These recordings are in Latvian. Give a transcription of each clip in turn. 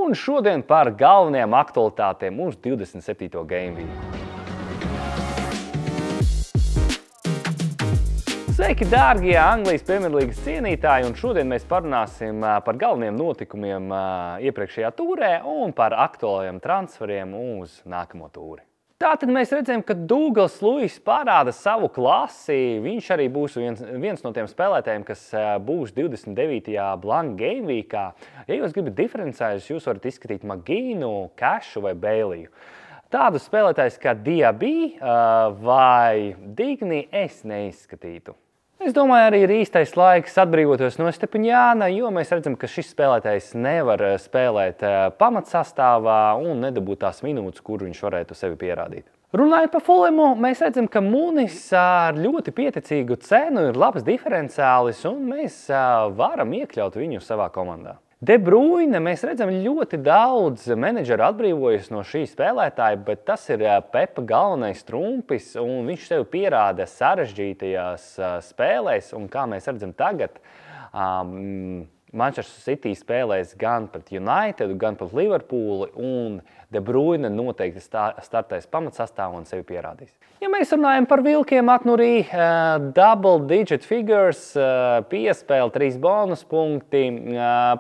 Un šodien par galvenajām aktualitātēm uz 27. game weeku. Sveiki, dārgie Anglijas Premjerlīgas cienītāji, un šodien mēs parunāsim par galvenajiem notikumiem iepriekšējā tūrē un par aktuālajiem transferiem uz nākamo tūri. Tātad mēs redzam, ka Douglas Luiss parāda savu klasi. Viņš arī būs viens no tiem spēlētājiem, kas būs 29. Blank Game Weekā. Ja jūs gribat diferencējus, jūs varat izskatīt Magīnu, Cashu vai Bailiju. Tādus spēlētājus kā Diaby vai Digni es neizskatītu. Es domāju, arī ir īstais laiks atbrīvoties no Stepaņāna, jo mēs redzam, ka šis spēlētājs nevar spēlēt pamatsastāvā un nedabūt tās minūtes, kur viņš varētu sevi pierādīt. Runājot par Fulhamu, mēs redzam, ka Munis ar ļoti pieticīgu cenu ir labs diferenciālis un mēs varam iekļaut viņu savā komandā. De Bruyne, mēs redzam, ļoti daudz menedžeru atbrīvojas no šī spēlētāja, bet tas ir Pepa galvenais trumpis, un viņš sevi pierāda sarežģītajās spēlēs, un kā mēs redzam tagad, Manchester City spēlēs gan pret United, gan pret Liverpoolu, un De Bruyne noteikti startēs pamatsastāvā un sevi pierādīs. Ja mēs runājam par vilkiem, atnurī double digit figures, piespēle 3 bonus punkti.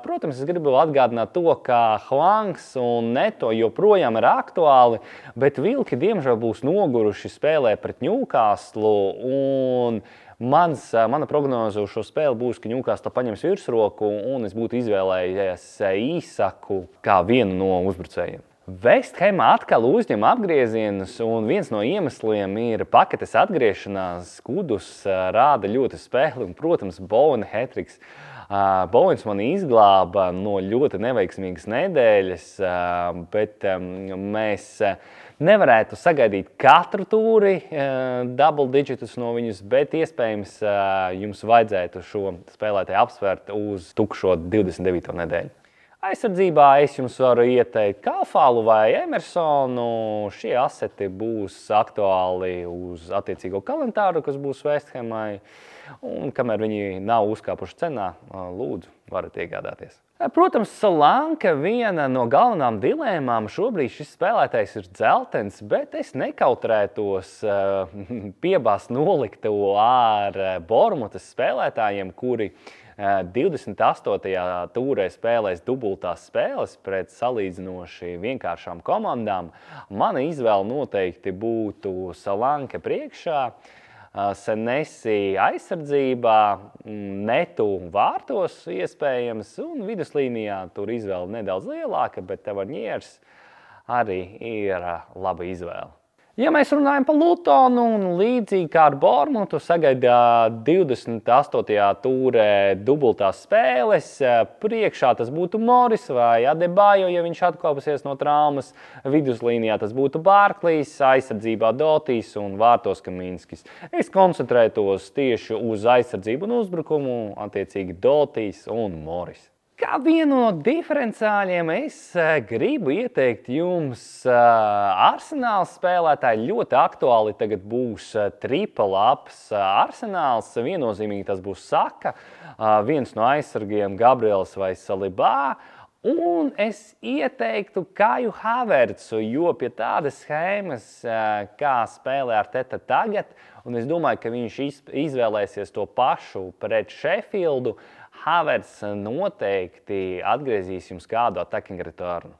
Protams, es gribu atgādināt to, ka Hvangs un Neto joprojām ir aktuāli, bet vilki diemžēl būs noguruši spēlē pret Newcastle, un mana prognoze uz šo spēli būs, ka Newcastle paņems virsroku, un es būtu izvēlējies Īsaku kā vienu no uzbrucējiem. West Ham atkal uzņem apgriezienus, un viens no iemesliem ir paketes atgriešanās. Kudus rāda ļoti spēli, un, protams, Bowena hat-tricks. Bowens mani izglāba no ļoti neveiksmīgas nedēļas, bet mēs nevarētu sagaidīt katru tūri double digitus no viņus, bet iespējams jums vajadzētu šo spēlētāju apsvērt uz tukšo 29. nedēļu. Aizsardzībā es jums varu ieteikt Kalfālu vai Emersonu. Šie aseti būs aktuāli uz attiecīgo kalendāru, kas būs West Hamai. Un kamēr viņi nav uzkāpuši cenā, lūdzu, varat iegādāties. Protams, Solanke viena no galvenām dilēmām. Šobrīd šis spēlētājs ir dzeltens, bet es nekautrētos piebāzt nolikto ar Bormutas spēlētājiem, kuri 28. tūrē spēlēs dubultās spēles pret salīdzinoši vienkāršām komandām. Mana izvēle noteikti būtu Solanke priekšā, Senesi aizsardzībā, Netu vārtos iespējams, un viduslīnijā tur izvēle nedaudz lielāka, bet Taverniers arī ir laba izvēle. Ja mēs runājam par Lutonu un līdzīgi kā ar Bormutu, sagaida 28. tūrē dubultās spēles. Priekšā tas būtu Moris vai Adebayo, ja viņš atkāpsies no traumas. Viduslīnijā tas būtu Barklīs, aizsardzībā Dotīs un vārtos Kaminskis. Es koncentrētos tieši uz aizsardzību un uzbrukumu, attiecīgi Dotīs un Moris. Kā vienu no diferenciāļiem es gribu ieteikt jums Arsenāls spēlētāji. Ļoti aktuāli tagad būs triple ups Arsenāls. Viennozīmīgi tas būs Saka, viens no aizsargiem Gabriels vai Salibā. Un es ieteiktu Kaju Havertzu, jo pie tādas schēmas, kā spēlē Arteta tagad, un es domāju, ka viņš izvēlēsies to pašu pret Sheffieldu, Havertz noteikti atgriezīs jums kādu attacking returnu.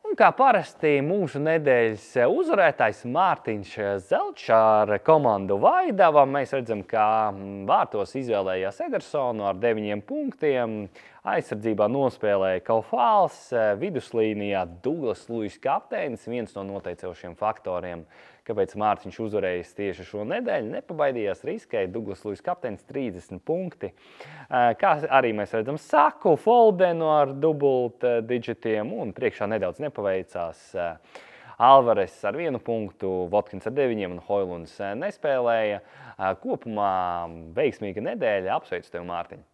Un kā parasti mūsu nedēļas uzvarētājs Mārtiņš Zelčs ar komandu Vaidava. Mēs redzam, ka vārtos izvēlējās Edersonu ar 9 punktiem. Aizsardzībā nospēlēja Kalfāls, viduslīnijā Douglas Luiss kapteinis, viens no noteicošiem faktoriem, kāpēc Mārtiņš uzvarējis tieši šo nedēļu. Nepabaidījās riskēt, Douglas Luiss kapteinis 30 punkti. Kā arī mēs redzam Saku, Foldenu ar dubult digitiem un priekšā nedaudz nepaveicās. Alvarez ar 1 punktu, Watkins ar 9 un Hojlunds nespēlēja. Kopumā veiksmīga nedēļa. Apsveicu tevi, Mārtiņ!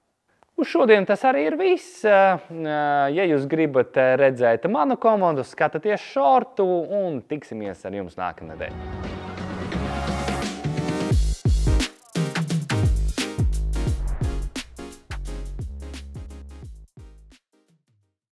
Uz šodien tas arī ir viss. Ja jūs gribat redzēt manu komandu, skatieties šortu un tiksimies ar jums nākamnedēļ.